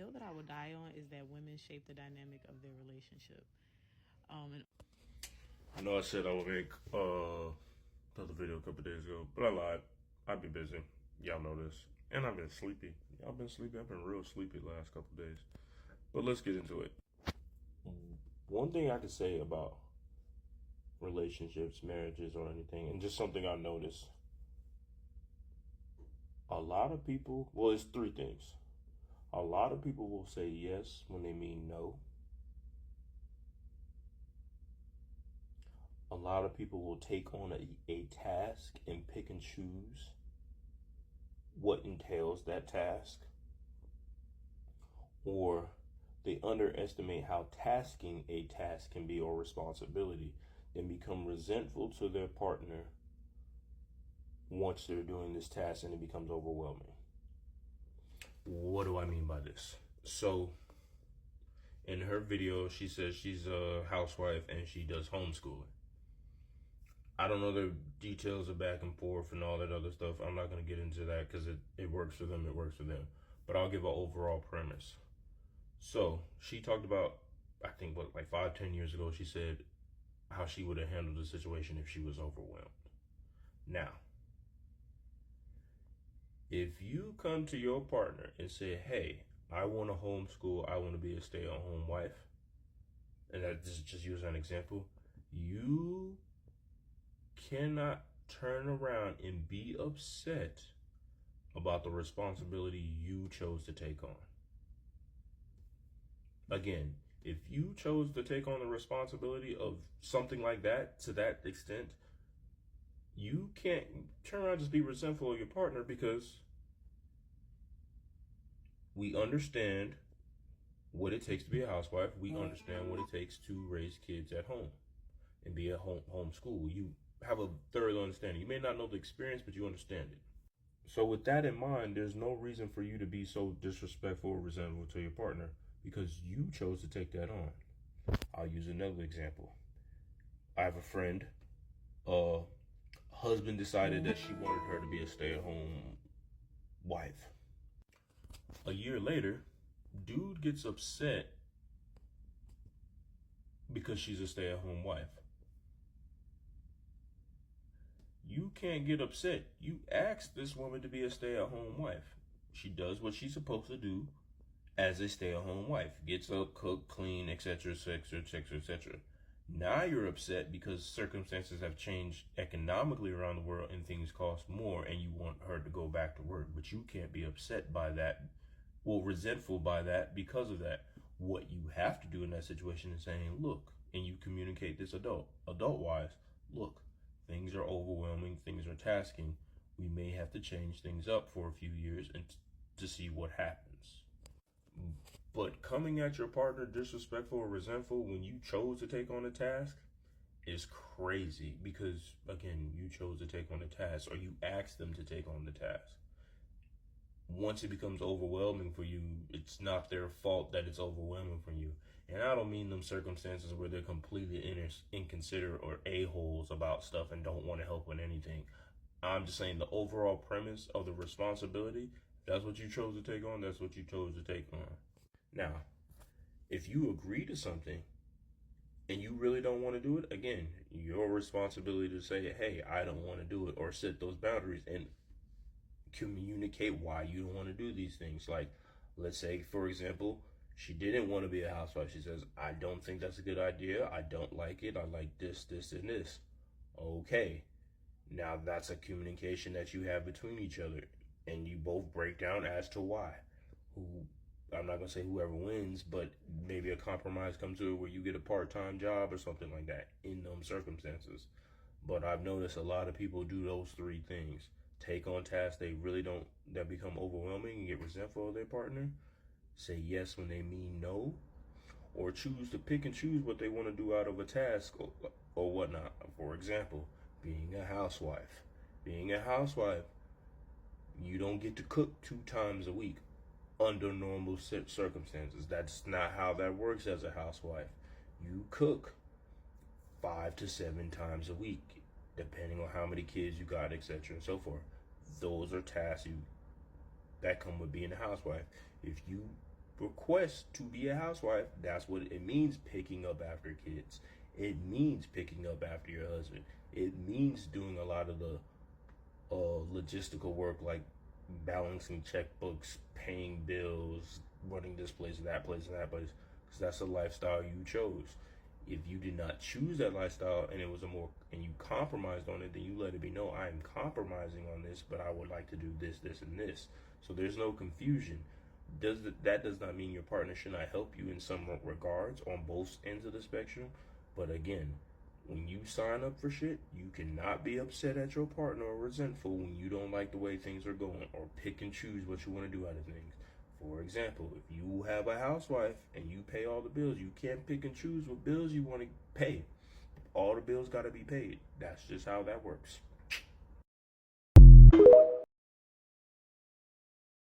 hill that I would die on is that women shape the dynamic of their relationship. And I know I said I would make another video a couple days ago, but I lied. I've been busy. Y'all know this. And I've been sleepy. Y'all been sleepy? I've been real sleepy the last couple days. But let's get into it. One thing I could say about relationships, marriages, or anything, and just something I noticed. A lot of people, well, it's three things. A lot of people will say yes when they mean no. A lot of people will take on a task and pick and choose what entails that task. Or they underestimate how tasking a task can be or responsibility, then become resentful to their partner once they're doing this task and it becomes overwhelming. What do I mean by this? So in her video, she says she's a housewife and she does homeschooling. I don't know the details of back and forth and all that other stuff. I'm not going to get into that because it works for them, it works for them. But I'll give an overall premise. So she talked about, I think, like 5-10 years ago, she said how she would have handled the situation if she was overwhelmed. Now, if you come to your partner and say, hey, I want to homeschool, I want to be a stay-at-home wife, and that this is just use an example, you cannot turn around and be upset about the responsibility you chose to take on. Again, if you chose to take on the responsibility of something like that to that extent, you can't turn around and just be resentful of your partner, because we understand what it takes to be a housewife. We understand what it takes to raise kids at home and be a homeschool. You have a thorough understanding. You may not know the experience, but you understand it. So with that in mind, there's no reason for you to be so disrespectful or resentful to your partner because you chose to take that on. I'll use another example. I have a friend, husband decided that she wanted her to be a stay-at-home wife. A year later, dude gets upset because she's a stay-at-home wife. You can't get upset. You asked this woman to be a stay-at-home wife. She does what she's supposed to do as a stay-at-home wife. Gets up, cook, clean, etc., etc., etc., etc. Now you're upset because circumstances have changed economically around the world and things cost more and you want her to go back to work. But you can't be upset by that, well, resentful by that because of that. What you have to do in that situation is saying, look, and you communicate this adult-wise, look, things are overwhelming, things are tasking. We may have to change things up for a few years and to see what happens. But coming at your partner disrespectful or resentful when you chose to take on a task is crazy, because again, you chose to take on a task or you asked them to take on the task. Once it becomes overwhelming for you, it's not their fault that it's overwhelming for you. And I don't mean them circumstances where they're completely inconsiderate or a-holes about stuff and don't want to help with anything. I'm just saying the overall premise of the responsibility, that's what you chose to take on, that's what you chose to take on. Now, if you agree to something and you really don't want to do it, again, your responsibility to say, hey, I don't want to do it, or set those boundaries and communicate why you don't want to do these things. Like, let's say, for example, she didn't want to be a housewife. She says, I don't think that's a good idea. I don't like it. I like this, this, and this. Okay. Now that's a communication that you have between each other, and you both break down as to why. I'm not going to say whoever wins, but maybe a compromise comes to it where you get a part-time job or something like that in those circumstances. But I've noticed a lot of people do those three things. Take on tasks they really don't, that become overwhelming and get resentful of their partner. Say yes when they mean no. Or choose to pick and choose what they want to do out of a task or whatnot. For example, being a housewife. Being a housewife, you don't get to cook 2 times a week under normal circumstances. That's not how that works as a housewife. You cook 5 to 7 times a week, depending on how many kids you got, etc. and so forth. Those are tasks that come with being a housewife. If you request to be a housewife, that's what it means, picking up after kids. It means picking up after your husband. It means doing a lot of the logistical work, like balancing checkbooks, paying bills, running this place, that place, and that place, because that's a lifestyle you chose. If you did not choose that lifestyle and it was and you compromised on it, then you let it be known, I am compromising on this, but I would like to do this, this, and this. So there's no confusion. That does not mean your partner should not help you in some regards on both ends of the spectrum. But again, when you sign up for shit, you cannot be upset at your partner or resentful when you don't like the way things are going or pick and choose what you want to do out of things. For example, if you have a housewife and you pay all the bills, you can't pick and choose what bills you want to pay. All the bills got to be paid. That's just how that works.